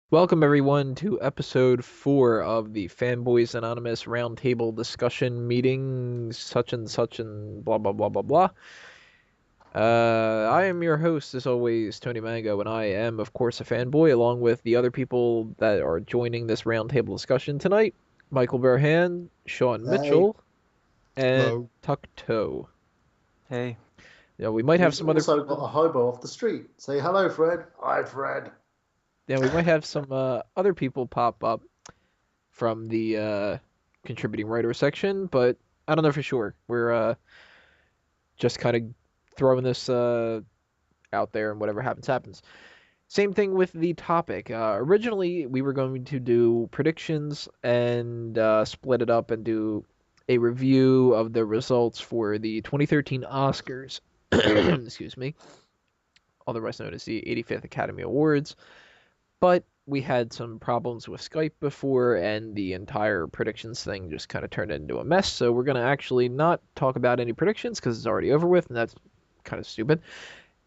Welcome everyone to episode 4 of the Fanboys Anonymous Roundtable discussion meeting, such and blah blah blah blah blah. I am your host, as always, Tony Mango, and I am, of course, a fanboy, along with the other people that are joining this roundtable discussion tonight: Michael Burhan, Sean Hey, Mitchell, and Hello. Tuck Toe. Hey, We might have we've some other also got people. a hobo off the street. Say hello, Fred. Hi, Fred. We might have some other people pop up from the contributing writer section, but I don't know for sure. We're just kind of throwing this out there, and whatever happens, happens. Same thing with the topic. Originally, we were going to do predictions and split it up and do a review of the results for the 2013 Oscars. Excuse me, otherwise known as the 85th Academy Awards. But we had some problems with Skype before, and the entire predictions thing just kind of turned into a mess. So we're going to actually not talk about any predictions because it's already over with, and that's kind of stupid.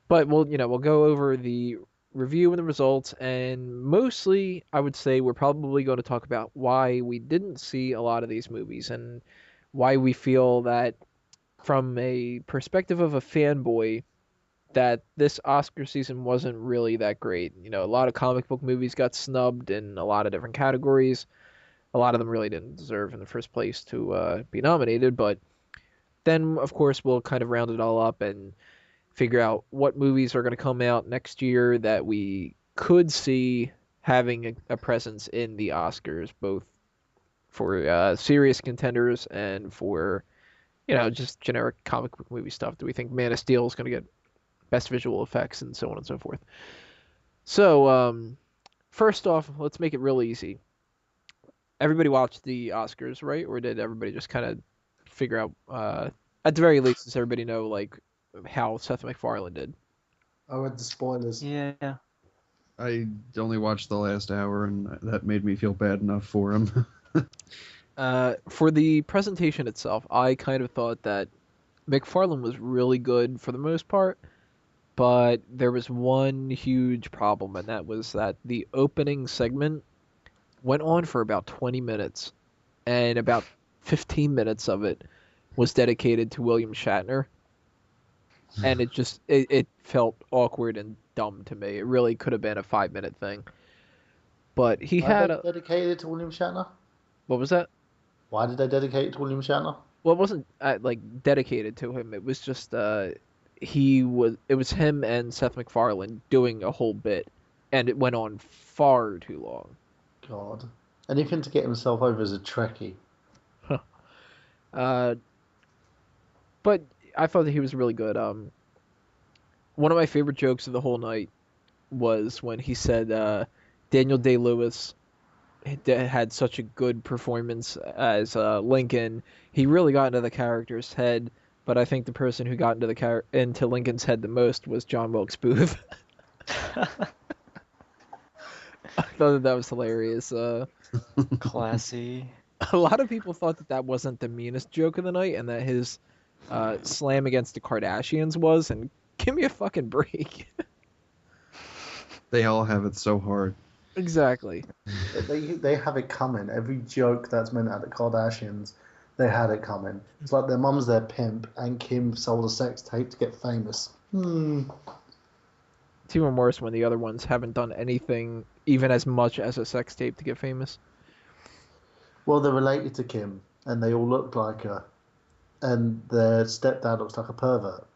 But we'll go over the review and the results, and mostly I would say we're probably going to talk about why we didn't see a lot of these movies and why we feel that from a perspective of a fanboy that this Oscar season wasn't really that great. A lot of comic book movies got snubbed in a lot of different categories. A lot of them really didn't deserve in the first place to be nominated, but then, of course, we'll kind of round it all up and figure out what movies are going to come out next year that we could see having a presence in the Oscars, both for serious contenders and for, just generic comic book movie stuff. Do we think Man of Steel is going to get best visual effects and so on and so forth? So, first off, let's make it real easy. Everybody watched the Oscars, right? Or did everybody just kind of figure out, at the very least, does everybody know, like, how Seth MacFarlane did? I read the spoilers. yeah. I only watched the last hour, and that made me feel bad enough for him. For the presentation itself, I kind of thought that MacFarlane was really good for the most part, but there was one huge problem, and that was that the opening segment went on for about 20 minutes, and about 15 minutes of it was dedicated to William Shatner, and it felt awkward and dumb to me. It really could have been a 5-minute thing, but he Why had did a, they dedicate it to William Shatner? what was that? Why did they dedicate it to William Shatner? Well, it wasn't like dedicated to him. It was just it was him and Seth MacFarlane doing a whole bit, and it went on far too long. God. Anything to get himself over as a Trekkie. Uh, but I thought that he was really good. One of my favorite jokes of the whole night was when he said Daniel Day-Lewis had such a good performance as Lincoln. He really got into the character's head, but I think the person who got into into Lincoln's head the most was John Wilkes Booth. I thought that was hilarious. Classy. A lot of people thought that that wasn't the meanest joke of the night, and that his slam against the Kardashians was. And give me a fucking break. They all have it so hard. Exactly. They have it coming. Every joke that's meant at the Kardashians, they had it coming. It's like their mum's their pimp, and Kim sold a sex tape to get famous. It's even worse when the other ones haven't done anything even as much as a sex tape to get famous. Well, they're related to Kim, and they all look like her. And their stepdad looks like a pervert.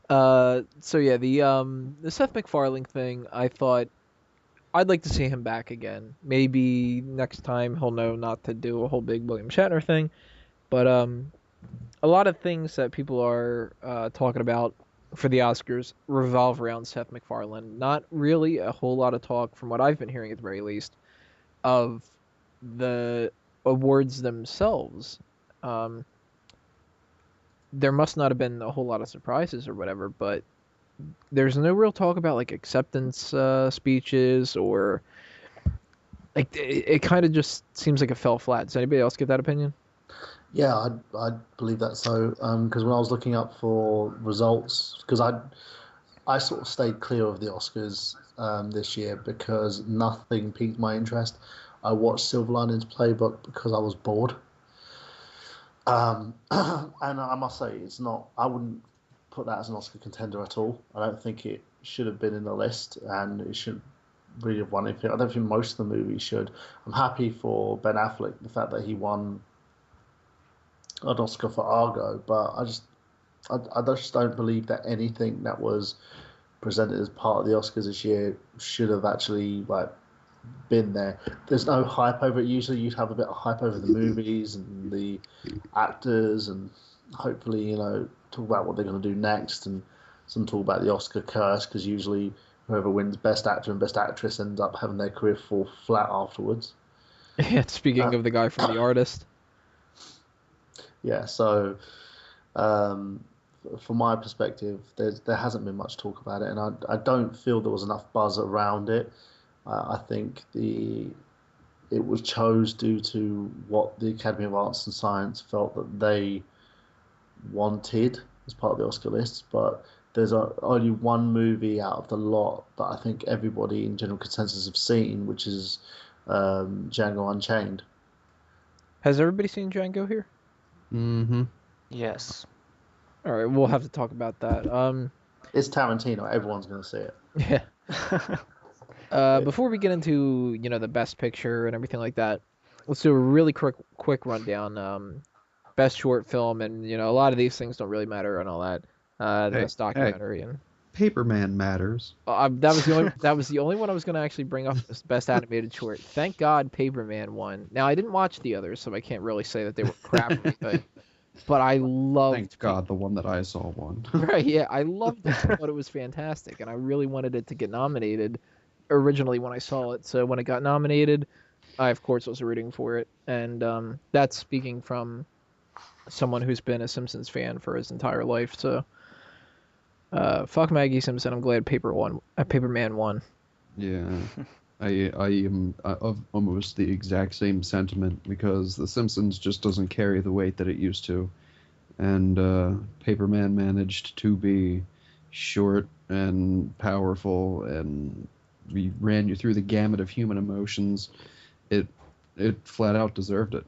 So yeah, the Seth MacFarlane thing, I thought I'd like to see him back again. Maybe next time he'll know not to do a whole big William Shatner thing. But a lot of things that people are talking about for the Oscars revolve around Seth MacFarlane. Not really a whole lot of talk, from what I've been hearing at the very least, of the awards themselves. Um, there must not have been a whole lot of surprises or whatever, but there's no real talk about like acceptance speeches or like it kind of just seems like it fell flat. Does anybody else get that opinion? Yeah, I believe that so. Because when I was looking up for results, because I sort of stayed clear of the Oscars this year because nothing piqued my interest. I watched Silver Linings Playbook because I was bored. And I must say, it's not. I wouldn't put that as an Oscar contender at all. I don't think it should have been in the list, and it shouldn't really have won anything. I don't think most of the movies should. I'm happy for Ben Affleck, the fact that he won an Oscar for Argo, but I just don't believe that anything that was presented as part of the Oscars this year should have actually been there. There's no hype over it. Usually you'd have a bit of hype over the movies and the actors, and hopefully, talk about what they're going to do next, and some talk about the Oscar curse, because usually whoever wins Best Actor and Best Actress ends up having their career fall flat afterwards. Yeah, speaking of the guy from The Artist. Yeah, so from my perspective, there hasn't been much talk about it, and I don't feel there was enough buzz around it. I think it was chose due to what the Academy of Arts and Science felt that they wanted as part of the Oscar list, but there's only one movie out of the lot that I think everybody in general consensus have seen, which is Django Unchained. Has everybody seen Django here? Mm-hmm. Yes. All right, we'll have to talk about that. It's Tarantino. Everyone's going to see it. Yeah. Before we get into the best picture and everything like that, let's do a really quick rundown. Best short film, and a lot of these things don't really matter and all that. Best documentary and Paperman matters. that was the only one I was going to actually bring up as best animated short. Thank God Paperman won. Now I didn't watch the others, so I can't really say that they were crap or anything. But I loved. Thank God the one that I saw won. Right? Yeah, I loved it. I thought it was fantastic, and I really wanted it to get nominated originally when I saw it. So when it got nominated, I of course was rooting for it, and that's speaking from someone who's been a Simpsons fan for his entire life. So fuck Maggie Simpson. I'm glad Paperman won. Yeah, I am of almost the exact same sentiment, because The Simpsons just doesn't carry the weight that it used to, and Paperman managed to be short and powerful, and we ran you through the gamut of human emotions. It flat out deserved it.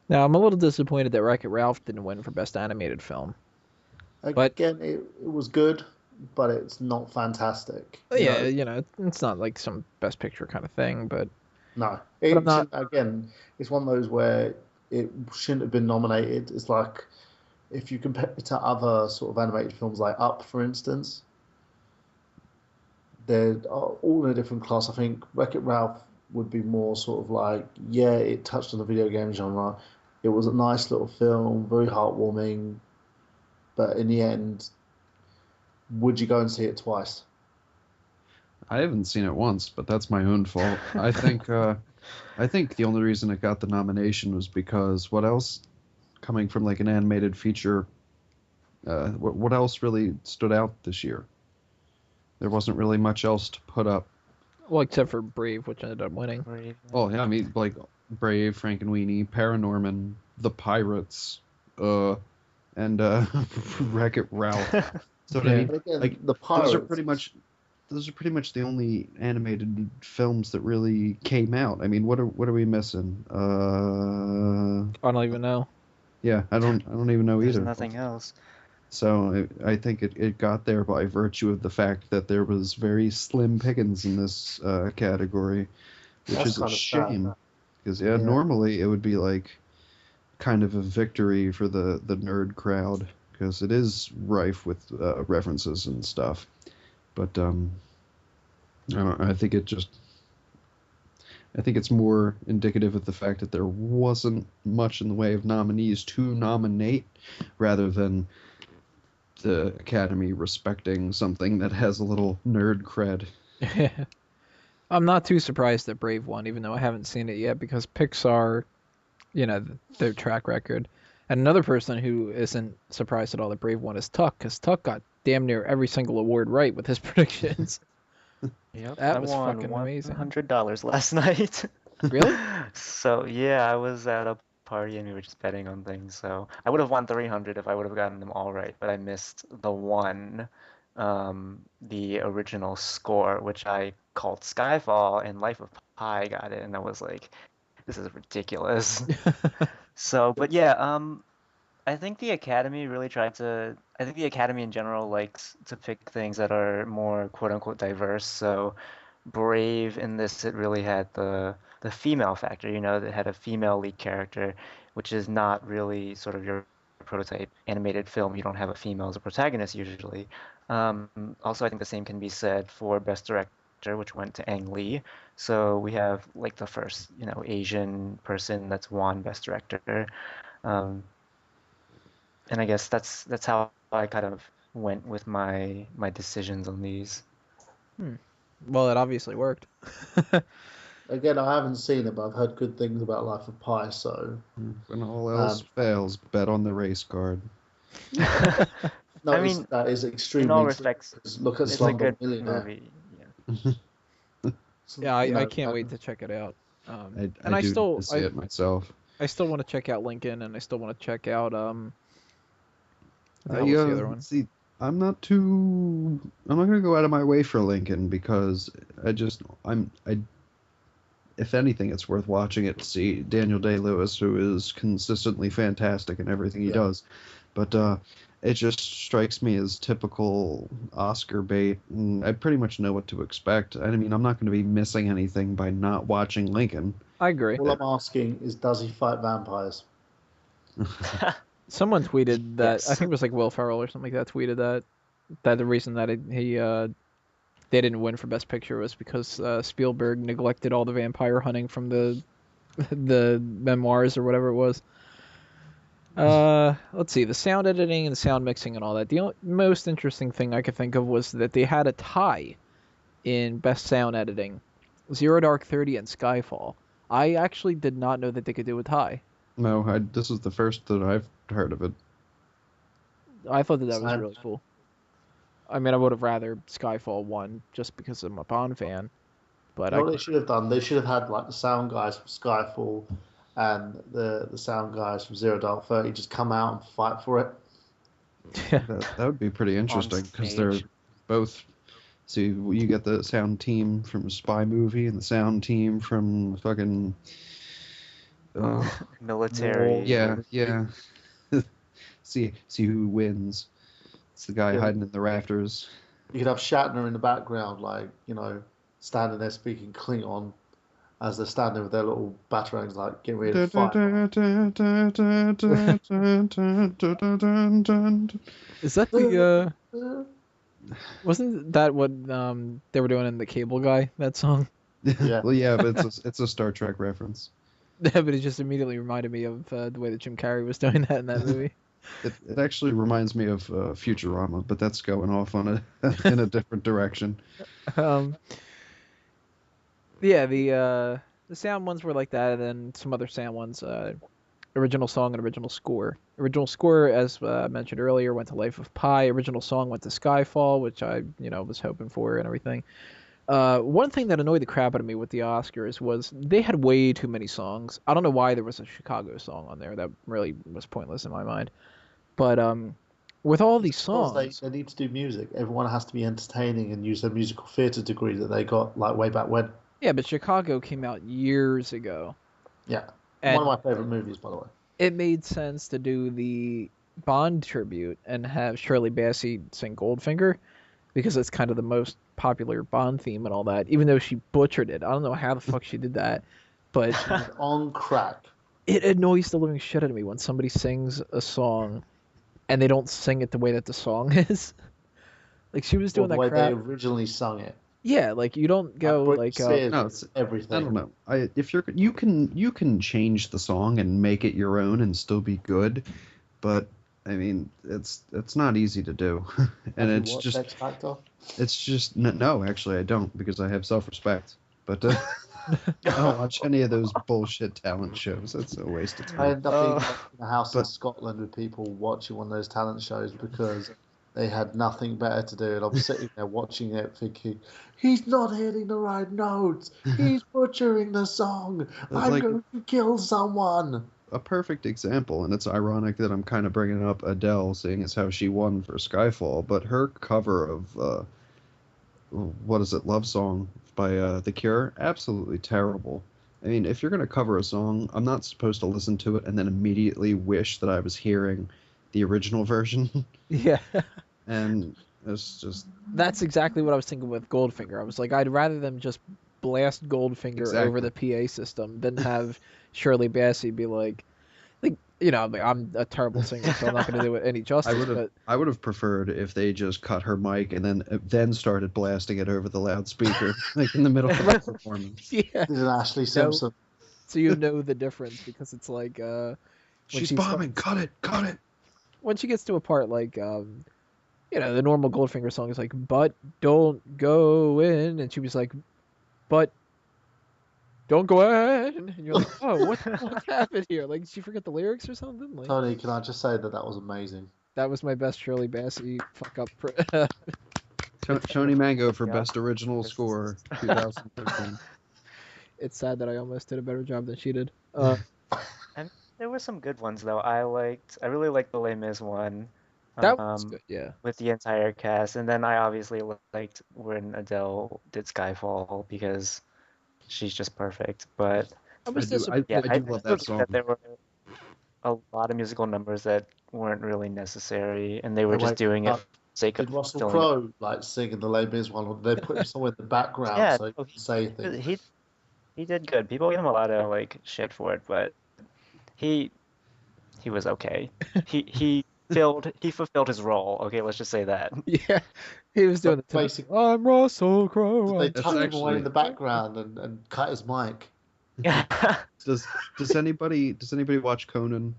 Now I'm a little disappointed that Wreck-It Ralph didn't win for best animated film. Again, it was good, but it's not fantastic. Yeah, it's not like some best picture kind of thing, but no. But Again, it's one of those where it shouldn't have been nominated. It's like if you compare it to other sort of animated films like Up, for instance, they're all in a different class. I think Wreck-It Ralph would be more sort of like, yeah, it touched on the video game genre. It was a nice little film, very heartwarming, but in the end, would you go and see it twice? I haven't seen it once, but that's my own fault. I think the only reason it got the nomination was because what else, coming from like an animated feature, what else really stood out this year? There wasn't really much else to put up. Well, except for Brave, which ended up winning. Well, yeah, I mean, like Brave, Frankenweenie, Paranorman, The Pirates, and Wreck-It Ralph. So Yeah. Again, like the Pirates. those are pretty much the only animated films that really came out. I mean, what are we missing? I don't even know. Yeah, I don't even know There's either. nothing else. So I think it got there by virtue of the fact that there was very slim pickings in this category, which That's is a kind of shame. sad. Because Yeah. normally it would be like kind of a victory for the nerd crowd, because it is rife with references and stuff. But I don't know, I think it's more indicative of the fact that there wasn't much in the way of nominees to nominate, rather than the Academy respecting something that has a little nerd cred. I'm not too surprised that Brave won, even though I haven't seen it yet, because Pixar, their track record. And another person who isn't surprised at all that Brave won is Tuck, because Tuck got damn near every single award right with his predictions. Yep, That I was won fucking amazing. $100 last night. Really? So yeah, I was at a party and we were just betting on things. So I would have won 300 if I would have gotten them all right, but I missed the one the original score, which I called Skyfall, and Life of Pi got it, and I was like, this is ridiculous. So, but yeah, I think the Academy really tried to. I think the Academy in general likes to pick things that are more quote unquote diverse. So, Brave in this, it really had the female factor, that had a female lead character, which is not really sort of your prototype animated film. You don't have a female as a protagonist usually. Also, I think the same can be said for Best Director, which went to Ang Lee. So we have like the first, Asian person that's won Best Director. Um, and I guess that's how I kind of went with my decisions on these. Well, it obviously worked. Again, I haven't seen it, but I've heard good things about Life of Pi, so When all else fails, bet on the race card. no, I mean, that is extremely. in all respects, look at it's a Slumdog good Millionaire. movie. Yeah. Yeah, I can't wait to check it out. And I I do still need to see it myself. I still want to check out Lincoln, and I still want to check out what the hell was the other one? See, I'm not gonna go out of my way for Lincoln because if anything, it's worth watching it to see Daniel Day-Lewis, who is consistently fantastic in everything he does. But it just strikes me as typical Oscar bait, and I pretty much know what to expect. I mean, I'm not going to be missing anything by not watching Lincoln. I agree. All I'm asking is, does he fight vampires? Someone tweeted that. Yes. I think it was like Will Ferrell or something like that tweeted that the reason that they didn't win for Best Picture was because Spielberg neglected all the vampire hunting from the memoirs or whatever it was. Let's see, the sound editing and sound mixing and all that. The most interesting thing I could think of was that they had a tie in Best Sound Editing, Zero Dark 30 and Skyfall. I actually did not know that they could do a tie. No, this is the first that I've heard of it. I thought that was really cool. I mean, I would have rather Skyfall won just because I'm a Bond fan. But what they should have done, they should have had like the sound guys from Skyfall and the sound guys from Zero Dark 30 just come out and fight for it. That would be pretty interesting because they're both. See, you get the sound team from Spy Movie and the sound team from fucking military. Yeah. see who wins. It's the guy hiding in the rafters. You could have Shatner in the background, like, standing there speaking Klingon as they're standing with their little batarangs, like, getting ready to fight. Is that the wasn't that what they were doing in The Cable Guy, that song? Yeah. Well, yeah, but it's a Star Trek reference. But it just immediately reminded me of the way that Jim Carrey was doing that in that movie. It actually reminds me of Futurama, but that's going off on in a different direction. Yeah, the sound ones were like that, and then some other sound ones, original song and original score. Original score, as mentioned earlier, went to Life of Pi. Original song went to Skyfall, which I was hoping for and everything. One thing that annoyed the crap out of me with the Oscars was they had way too many songs. I don't know why there was a Chicago song on there. That really was pointless in my mind. But with all these songs, they need to do music. Everyone has to be entertaining and use their musical theatre degree that they got like way back when. Yeah, but Chicago came out years ago. Yeah, and one of my favorite movies, by the way. It made sense to do the Bond tribute and have Shirley Bassey sing Goldfinger, because it's kind of the most popular Bond theme and all that, even though she butchered it. I don't know how the fuck she did that, but on crack. It annoys the living shit out of me when somebody sings a song and they don't sing it the way that the song is. Like, she was doing the that way crap. they originally sung it. Yeah, like, you don't go like no, it's everything. I don't know. If you can change the song and make it your own and still be good, but I mean it's not easy to do, and Have it's you just X Factor? It's just no, actually I don't, because I have self-respect. But I don't watch any of those bullshit talent shows. That's a waste of time. I ended up being in a house in Scotland with people watching one of those talent shows because they had nothing better to do, and I'm sitting there watching it thinking, he's not hitting the right notes. He's butchering the song. I'm going to kill someone. a perfect example, and it's ironic that I'm kind of bringing up Adele, seeing as how she won for Skyfall, but her cover of what is it, Love Song by The Cure, absolutely terrible. I mean, if you're going to cover a song, I'm not supposed to listen to it and then immediately wish that I was hearing the original version. Yeah. And it's just... That's exactly what I was thinking with Goldfinger. I was like, I'd rather them just blast Goldfinger over the PA system than have Shirley Bassey be like, I'm a terrible singer, so I'm not going to do it any justice. I would have preferred if they just cut her mic and then started blasting it over the loudspeaker, like in the middle of the performance. Yeah. This is Ashley Simpson. So you know the difference, because it's like she's bombing. Cut it. When she gets to a part like the normal Goldfinger song is like, but don't go in, and she was like, but don't go in, and you're like, oh, what happened here? Like, did she forget the lyrics or something? Like, Tony, can I just say that was amazing? That was my best Shirley Bassey fuck up. Tony Mango for Best Original Score 2013. It's sad that I almost did a better job than she did. And there were some good ones though. I really liked the Les Mis one. That was good, yeah. With the entire cast, and then I obviously liked when Adele did Skyfall because she's just perfect. But I do love that song. That there were a lot of musical numbers that weren't really necessary, and they were just doing it for the sake of. Did Russell Crowe singing the Les Mis one, or did they put him somewhere in the background so he could say things? He did good. People gave him a lot of shit for it, but he was okay. He fulfilled his role. Okay, let's just say that. Yeah, he was doing the basic. I'm Russell Crowe. They tucked him away in the background and cut his mic. Does anybody watch Conan?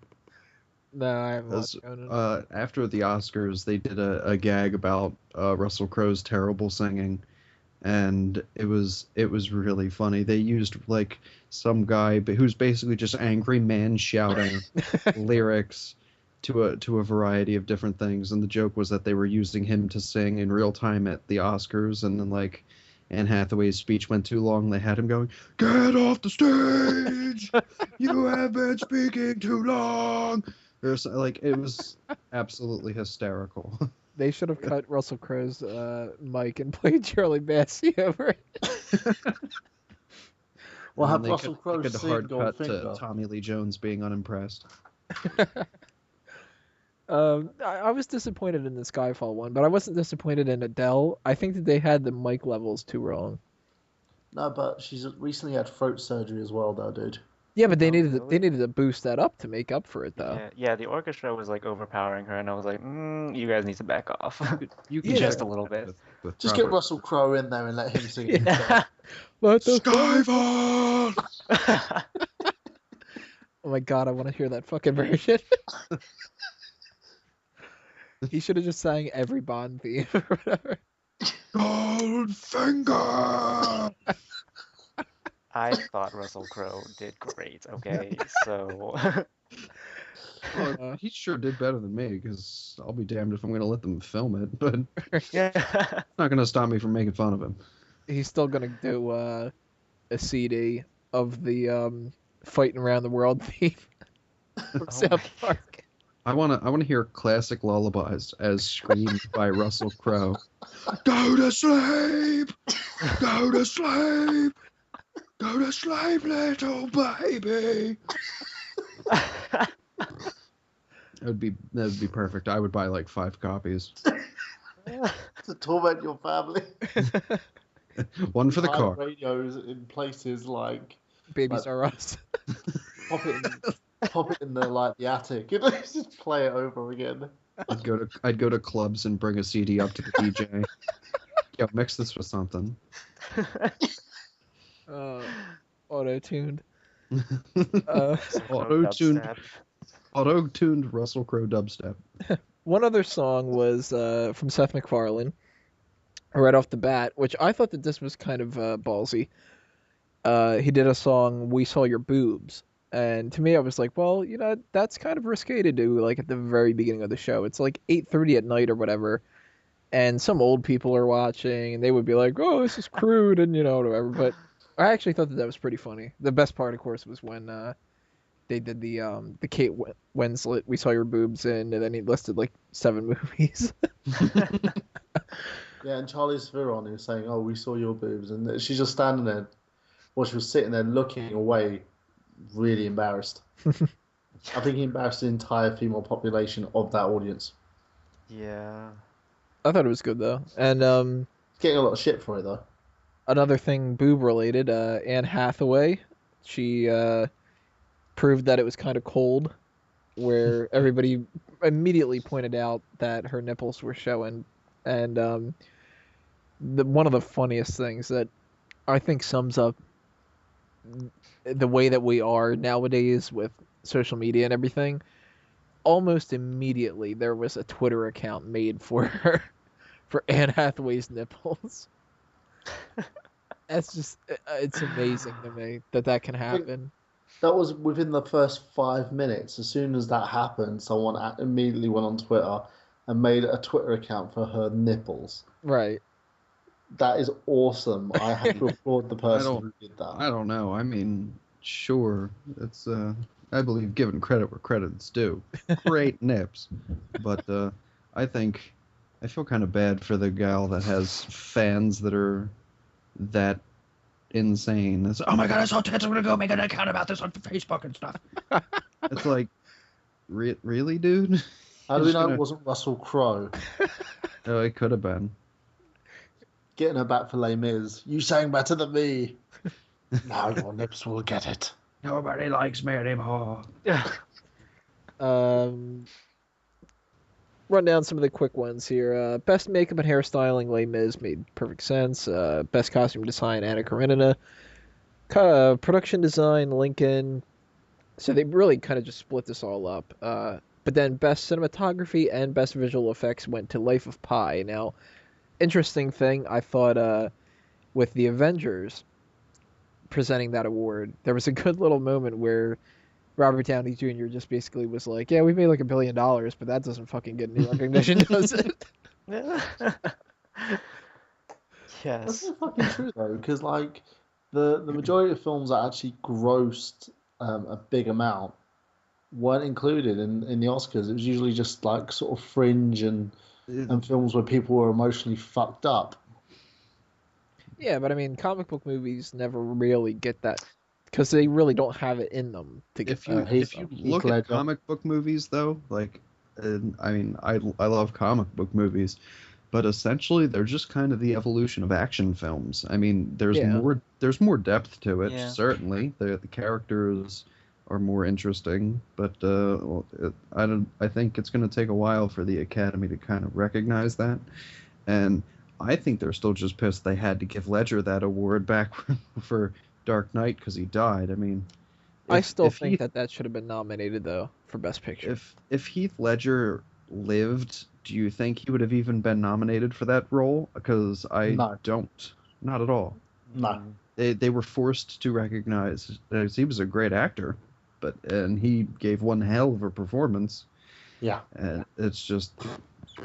No, I haven't watched Conan. After the Oscars, they did a gag about Russell Crowe's terrible singing, and it was really funny. They used some guy who's basically just angry man shouting lyrics to a variety of different things, and the joke was that they were using him to sing in real time at the Oscars, and then Anne Hathaway's speech went too long. They had him going, "Get off the stage! You have been speaking too long." It was absolutely hysterical. They should have cut Russell Crowe's mic and played Shirley Bassey over it. Well, have Russell Crowe sing hard cut to Tommy Lee Jones being unimpressed. I was disappointed in the Skyfall one, but I wasn't disappointed in Adele. I think that they had the mic levels too wrong. No, but she's recently had throat surgery as well, though, dude. Yeah, but they needed to boost that up to make up for it, though. Yeah, the orchestra was overpowering her, and I was like, you guys need to back off. You can just a little bit. Just get Russell Crowe in there and let him sing. What the Skyfall! Oh my god, I want to hear that fucking version. He should have just sang every Bond theme or whatever. Goldfinger! I thought Russell Crowe did great, okay? So... Well, he sure did better than me, because I'll be damned if I'm going to let them film it, but yeah. It's not going to stop me from making fun of him. He's still going to do a CD of the Fighting Around the World theme from South Park. I want to hear classic lullabies as screamed by Russell Crowe. Go to sleep! Go to sleep! Go to sleep, little baby! That'd be perfect. I would buy 5 copies. To torment your family. One for the car. Radios in places like Babies R Us. Pop it in the attic. Just play it over again. I'd go to clubs and bring a CD up to the DJ. Yo, mix this with something. Auto-tuned. Auto-tuned Russell Crowe dubstep. One other song was from Seth MacFarlane, right off the bat, which I thought that this was kind of ballsy. He did a song, "We Saw Your Boobs," and to me I was like, well, that's kind of risque to do at the very beginning of the show. It's 8:30 at night or whatever, and some old people are watching, and they would be like, oh, this is crude, and whatever. But I actually thought that was pretty funny. The best part, of course, was when they did the Kate Winslet "We Saw Your Boobs" in, and then he listed like 7 movies. Yeah, and Charlize Theron, he was saying, "Oh, we saw your boobs," and she's just standing there. Well, she was sitting there looking away, really embarrassed. I think he embarrassed the entire female population of that audience. Yeah. I thought it was good though, and He's getting a lot of shit for it though. another thing boob related, Anne Hathaway, she proved that it was kind of cold, where everybody immediately pointed out that her nipples were showing, and one of the funniest things that I think sums up the way that we are nowadays with social media and everything. Almost immediately, there was a Twitter account made for her, for Anne Hathaway's nipples. That's just, it's amazing to me that can happen. That was within the first 5 minutes. As soon as that happened, someone immediately went on Twitter and made a Twitter account for her nipples. Right. That is awesome. I have to applaud the person who did that. I don't know. I mean, sure, it's I believe giving credit where credit's due. Great nips, but I feel kind of bad for the gal that has fans that are that insane. It's, oh my god, I saw tits. I'm gonna go make an account about this on Facebook and stuff. It's like, really, dude? How do we know it wasn't Russell Crowe? Oh, it could have been. Getting her back for Les Mis. You sang better than me. Now your nips will get it. Nobody likes me anymore. Run down some of the quick ones here. Best makeup and hairstyling, Les Mis, made perfect sense. Best costume design, Anna Karenina. Production design, Lincoln. So they really kind of just split this all up. But then best cinematography and best visual effects went to Life of Pi. Now, interesting thing, I thought with the Avengers presenting that award, there was a good little moment where Robert Downey Jr. just basically was like, yeah, we made like $1 billion, but that doesn't fucking get any recognition, does it? Yes. That's not fucking true though, because like the majority of films that actually grossed a big amount weren't included in the Oscars. It was usually just like sort of fringe and films where people were emotionally fucked up. Yeah, but I mean, comic book movies never really get that because they really don't have it in them to get. If you look at comic book movies, though, like, I mean, I love comic book movies, but essentially they're just kind of the evolution of action films. I mean, there's more depth to it. Yeah. Certainly, the characters are more interesting, but I think it's going to take a while for the Academy to kind of recognize that, and I think they're still just pissed they had to give Ledger that award back for Dark Knight because he died. I mean, I still think that should have been nominated though for Best Picture. If Heath Ledger lived, do you think he would have even been nominated for that role? Because don't, not at all. No, they were forced to recognize he was a great actor, and he gave one hell of a performance. Yeah, and it's just.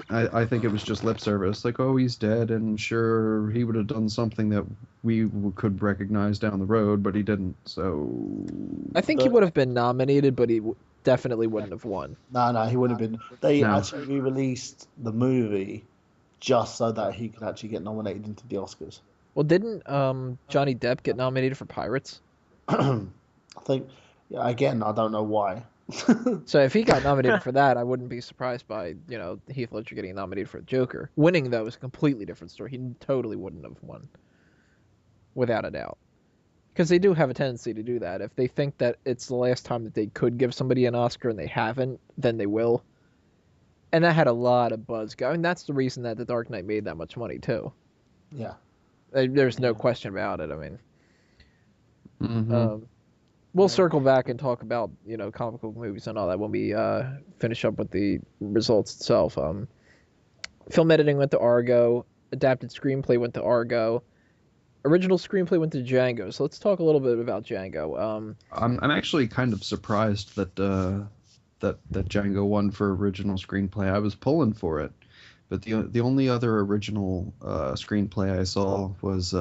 I think it was just lip service, like, oh, he's dead, and sure, he would have done something that we could recognize down the road, but he didn't, so... I think he would have been nominated, but he definitely wouldn't have won. No, he wouldn't have been. They actually re-released the movie just so that he could actually get nominated into the Oscars. Well, didn't Johnny Depp get nominated for Pirates? I think, again, I don't know why. So if he got nominated for that, I wouldn't be surprised by, Heath Ledger getting nominated for Joker. Winning, though, is a completely different story. He totally wouldn't have won. Without a doubt. Because they do have a tendency to do that. If they think that it's the last time that they could give somebody an Oscar and they haven't, then they will. And that had a lot of buzz going. That's the reason that The Dark Knight made that much money, too. Yeah. There's no question about it. I mean... Mm-hmm. We'll circle back and talk about, comic book movies and all that when we finish up with the results itself. Film editing went to Argo. Adapted screenplay went to Argo. Original screenplay went to Django. So let's talk a little bit about Django. I'm actually kind of surprised that Django won for original screenplay. I was pulling for it, but the only other original screenplay I saw was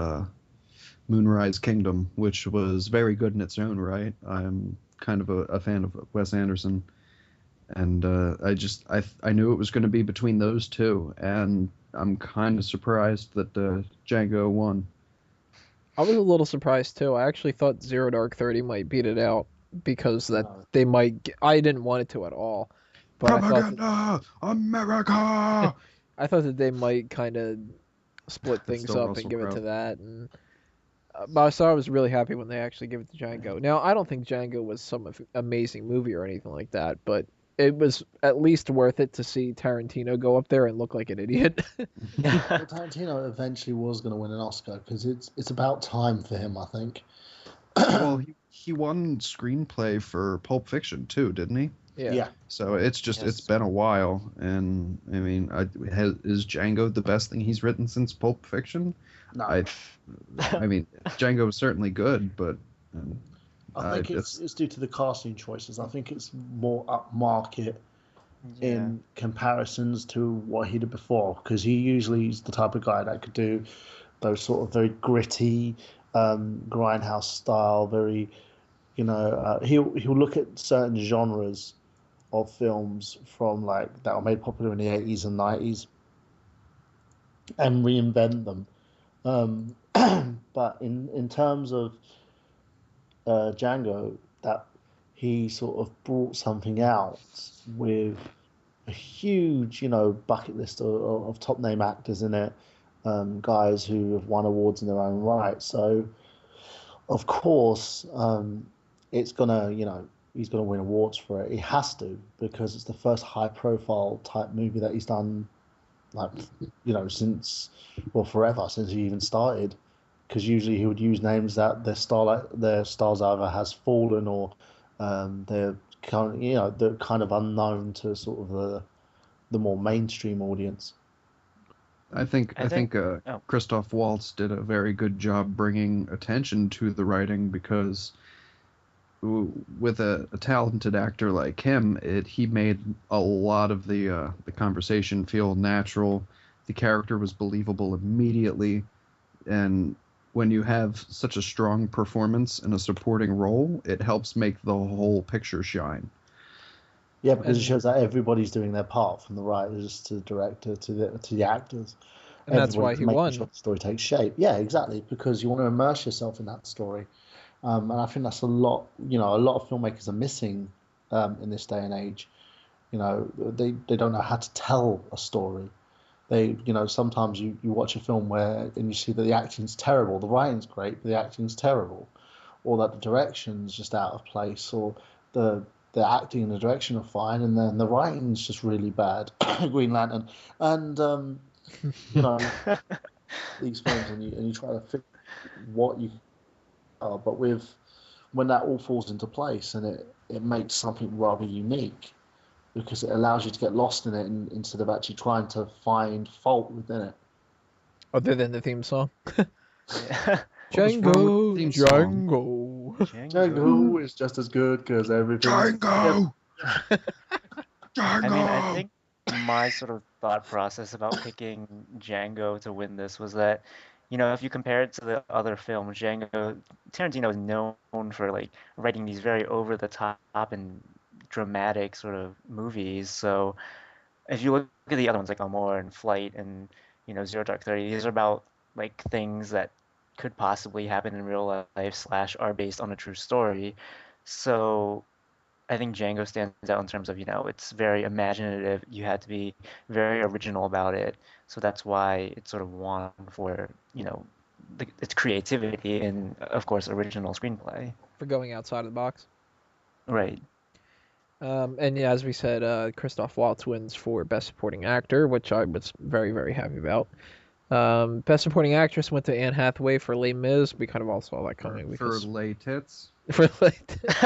Moonrise Kingdom, which was very good in its own right. I'm kind of a fan of Wes Anderson, and I knew it was going to be between those two, and I'm kind of surprised that Django won. I was a little surprised too. I actually thought Zero Dark 30 might beat it out because that No. they might. I didn't want it to at all, but Propaganda, America. I thought that they might kind of split things Still up Russell and give it Crowe. to that. And so I was really happy when they actually give it to Django. Now I don't think Django was some amazing movie or anything like that, but it was at least worth it to see Tarantino go up there and look like an idiot. Well, Tarantino eventually was going to win an Oscar because it's about time for him, I think. Well, he won screenplay for Pulp Fiction too, didn't he? Yeah. So it's been a while, and I mean, is Django the best thing he's written since Pulp Fiction? No, I mean, Django was certainly good, but I think it's due to the casting choices. I think it's more upmarket in comparisons to what he did before, because he usually is the type of guy that could do those sort of very gritty, grindhouse style, very, he'll look at certain genres of films from like that were made popular in the 80s and 90s and reinvent them. But in terms of Django, that he sort of brought something out with a huge, bucket list of top name actors in it, guys who have won awards in their own right. So, of course, it's gonna, he's gonna win awards for it. He has to, because it's the first high-profile type movie that he's done, like, since forever, since he even started. Because usually he would use names that their stars either has fallen or they're they're kind of unknown to sort of the more mainstream audience. I think Christoph Waltz did a very good job bringing attention to the writing, because with a talented actor like him, he made a lot of the conversation feel natural. The character was believable immediately, and when you have such a strong performance in a supporting role, it helps make the whole picture shine. Yeah, because it shows that everybody's doing their part, from the writers to the director to the actors. And that's why he won. Sure the story takes shape. Yeah, exactly, because you want to immerse yourself in that story. And I think that's a lot of filmmakers are missing in this day and age. They don't know how to tell a story. Sometimes you watch a film and you see that the acting's terrible, the writing's great, but the acting's terrible, or that the direction's just out of place, or the acting and the direction are fine, and then the writing's just really bad. Green Lantern, and these films, and you try to figure what you are, but when that all falls into place, and it makes something rather unique, because it allows you to get lost in it instead of actually trying to find fault within it. Other than the theme song. Django is just as good because everything. Django! I mean, I think my sort of thought process about picking Django to win this was that, if you compare it to the other films, Tarantino is known for like writing these very over the top and dramatic sort of movies. So if you look at the other ones like Amour and Flight and Zero Dark 30, these are about like things that could possibly happen in real life / are based on a true story. So I think Django stands out in terms of, it's very imaginative. You had to be very original about it. So that's why it sort of won for, its creativity and, of course, original screenplay. For going outside of the box. Right. And yeah, as we said, Christoph Waltz wins for Best Supporting Actor, which I was very, very happy about. Best Supporting Actress went to Anne Hathaway for Les Mis. We kind of all saw that coming. For lay tits? For lay tits.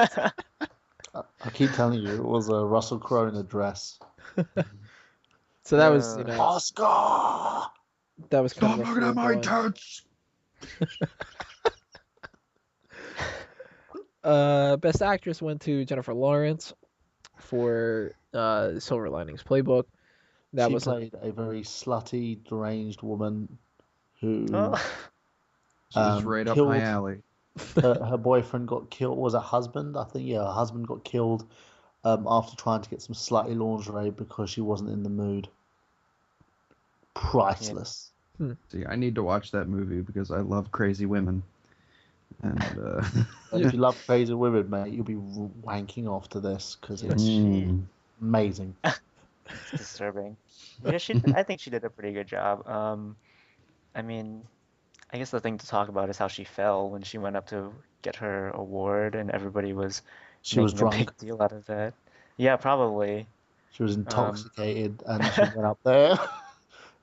I keep telling you, it was a Russell Crowe in a dress. So that was, Oscar! That was kind Stop of looking at my tits! Best Actress went to Jennifer Lawrence for Silver Linings Playbook. She played a very slutty, deranged woman who She's right up my alley. her boyfriend got killed. Was her husband? I think, yeah, her husband got killed after trying to get some slutty lingerie because she wasn't in the mood. Priceless. See, I need to watch that movie because I love crazy women. And If you love crazy women, mate, you'll be wanking off to this because it's amazing. It's disturbing. Yeah, I think she did a pretty good job. I mean, I guess the thing to talk about is how she fell when she went up to get her award, and everybody was She was making a drunk. big deal out of that. Yeah, probably. She was intoxicated, and she went up there.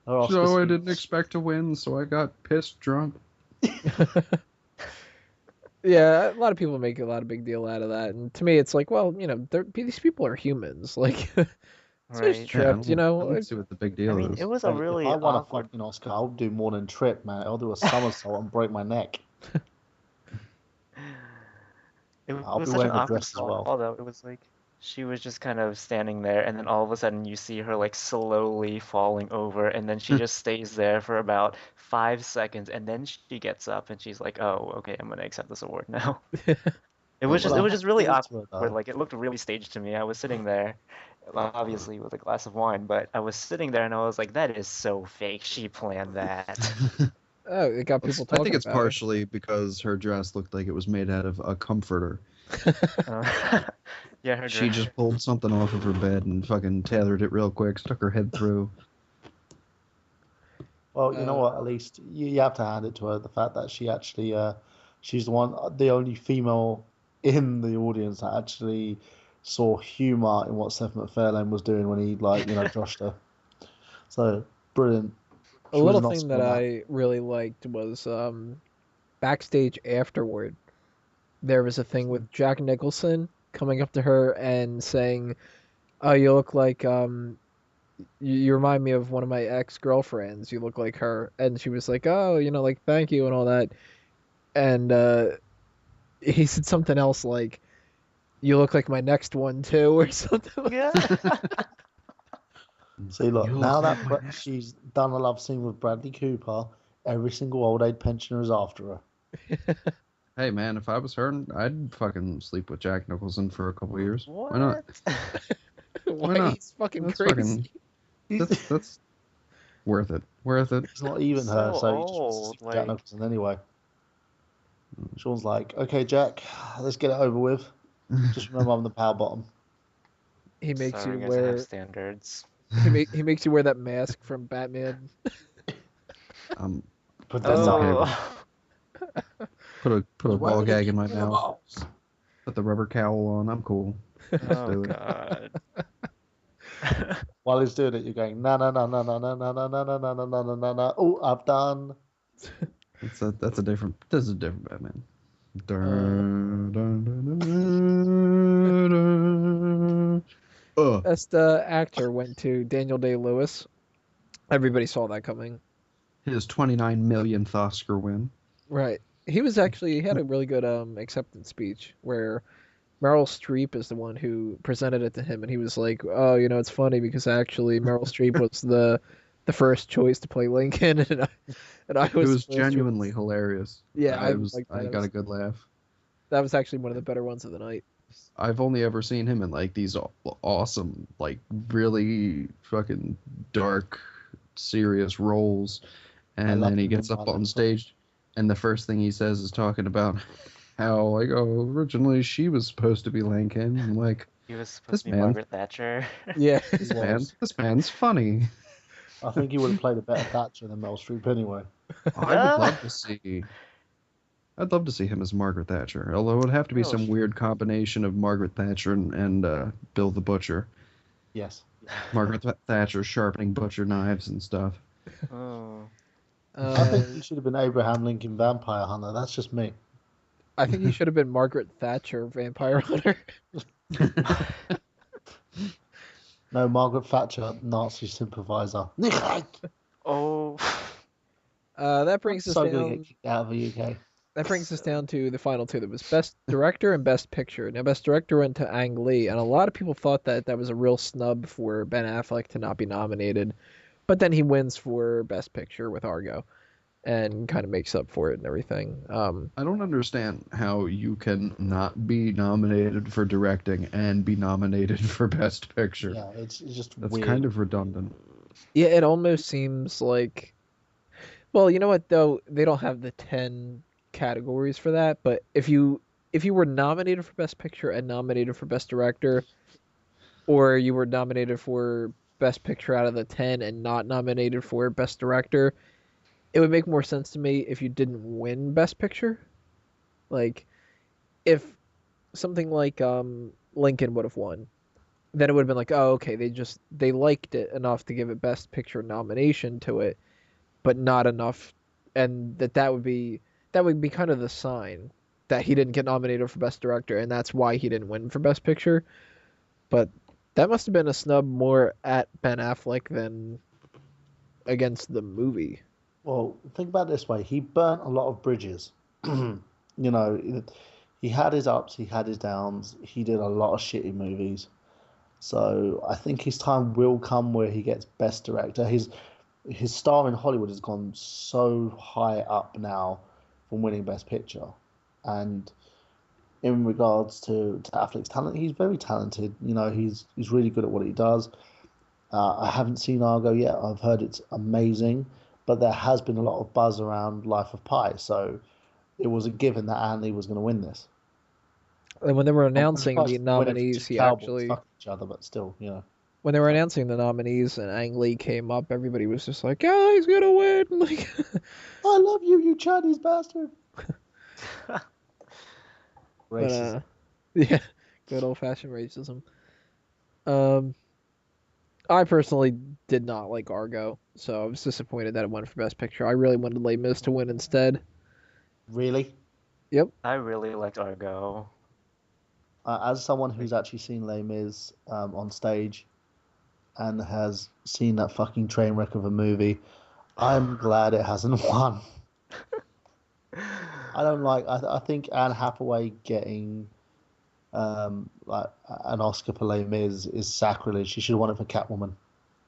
Her Oscar so I speech. didn't expect to win, so I got pissed drunk. Yeah, a lot of people make a lot of big deal out of that, and to me, it's like, well, these people are humans. Like, it's just Right. tripped, I don't see what the big deal I mean, is. it was a Mate, really if I won a awkward. fucking Oscar, I'll do more than trip, man. I'll do a somersault and break my neck. It I'll was be such an wearing a awkward dress as well. call, though. It was like she was just kind of standing there, and then all of a sudden you see her like slowly falling over, and then she just stays there for about 5 seconds, and then she gets up and she's like, "Oh, okay, I'm gonna accept this award now." It was Well, I just have to really give it to her, awkward. though. Like it looked really staged to me. I was sitting there, obviously with a glass of wine, but I was sitting there and I was like, "That is so fake. She planned that." oh, it got people I talking think it's about her. partially because her dress looked like it was made out of a comforter. Yeah, her She dress. just pulled something off of her bed and fucking tethered it real quick, stuck her head through. Well, you know what? At least you have to hand it to her. The fact that she actually, she's the only female in the audience that actually saw humor in what Seth MacFarlane was doing when he, joshed her. So brilliant. A She was little an thing Oscar that on that. I really liked was backstage afterward. There was a thing with Jack Nicholson coming up to her and saying, "Oh, you look like you remind me of one of my ex-girlfriends. You look like her." And she was like, "Oh, like thank you and all that." And he said something else like, "You look like my next one too," or something. Yeah. See, look, You now look that like my next- she's done a love scene with Bradley Cooper, every single old age pensioner is after her. Hey man, if I was her, I'd fucking sleep with Jack Nicholson for a couple years. What? Why not? Why not? he's fucking That's crazy. That's worth it. Worth it. It's not even her, So so he just wants to old, sleep with Jack like- Nicholson anyway. Sean's like, okay, Jack, let's get it over with. Just remember I'm the power bottom. He makes Sorry, you guys, I have wear standards. he makes you wear that mask from Batman. Put That's this okay. Oh. Put a Why ball would they gag in keep my me the mouth. balls? Put the rubber cowl on. I'm cool. Oh do it. God. While he's doing it, you're going, na na na na na na na na na na na na na na na na. Oh, I've done. That's a different. This is a different Batman. Dun, dun, dun, dun, dun, dun. Best actor went to Daniel Day-Lewis. Everybody saw that coming. His 29 millionth Oscar win. Right. He had a really good acceptance speech where Meryl Streep is the one who presented it to him, and he was like, "Oh, it's funny because actually Meryl Streep was the first choice to play Lincoln, and I It was was the first genuinely choice." hilarious. Yeah, I I got a good laugh. That was actually one of the better ones of the night. I've only ever seen him in like these awesome, like really fucking dark, serious roles, and love then he him gets in up on Martin. stage, and the first thing he says is talking about how like, oh, originally she was supposed to be Lincoln. I'm like, He was supposed This to be man- Margaret Thatcher. Yeah. He was. this man's funny. I think he would have played a better Thatcher than Meryl Streep anyway. I would love to see. I'd love to see him as Margaret Thatcher, although it would have to be Meryl some Streep. weird combination of Margaret Thatcher and Bill the Butcher. Yes. Margaret Thatcher sharpening butcher knives and stuff. Oh. I think he should have been Abraham Lincoln Vampire Hunter. That's just me. I think he should have been Margaret Thatcher, Vampire Hunter. No, Margaret Thatcher, Nazi sympathizer. Oh. That brings us So gonna down. get kicked out of the UK. That brings us down to the final two. There was Best Director and Best Picture. Now, Best Director went to Ang Lee, and a lot of people thought that was a real snub for Ben Affleck to not be nominated. But then he wins for Best Picture with Argo. and kind of makes up for it and everything. I don't understand how you can not be nominated for directing and be nominated for Best Picture. Yeah, it's just That's weird. kind of redundant. Yeah, it almost seems like, well, you know what though, they don't have the 10 categories for that, but if you were nominated for Best Picture and nominated for Best Director, or you were nominated for Best Picture out of the 10 and not nominated for Best Director, it would make more sense to me if you didn't win Best Picture. Like, if something like Lincoln would have won, then it would have been like, oh, okay, they liked it enough to give a Best Picture nomination to it, but not enough, and that would be kind of the sign that he didn't get nominated for Best Director, and that's why he didn't win for Best Picture. But that must have been a snub more at Ben Affleck than against the movie. Well, think about it this way. He burnt a lot of bridges. You know, he had his ups, he had his downs. He did a lot of shitty movies. So I think his time will come where he gets Best Director. His star in Hollywood has gone so high up now from winning Best Picture. And in regards to Affleck's talent, he's very talented. You know, he's really good at what he does. I haven't seen Argo yet. I've heard it's amazing, but there has been a lot of buzz around Life of Pi, so it was a given that Andy was going to win this. And when they were I'm announcing surprised the he won it for nominees, two he cowboys actually fucking each other, but still, you know. when they were announcing the nominees and Ang Lee came up, everybody was just like, "Yeah, he's gonna win!" Like, I love you, you Chinese bastard. but Racism. yeah, good old fashioned racism. Um, I personally did not like Argo, so I was disappointed that it won for Best Picture. I really wanted Les Mis to win instead. Really? Yep. I really liked Argo. As someone who's actually seen Les Mis on stage and has seen that fucking train wreck of a movie, I'm glad it hasn't won. I don't like. I think Anne Hathaway getting like an Oscar for Les Mis is sacrilege. She should have won it for Catwoman.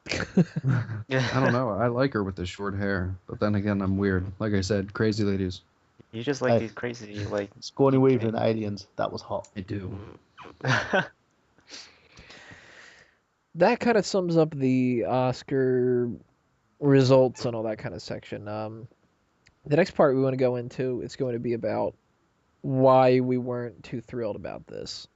I don't know. I like her with the short hair, but then again, I'm weird. Like I said, crazy ladies. You just like Hey. these crazy, like, Sigourney Weaver in Aliens, that was hot. I do. That kind of sums up the Oscar results and all that kind of section. The next part we want to go into is going to be about why we weren't too thrilled about this.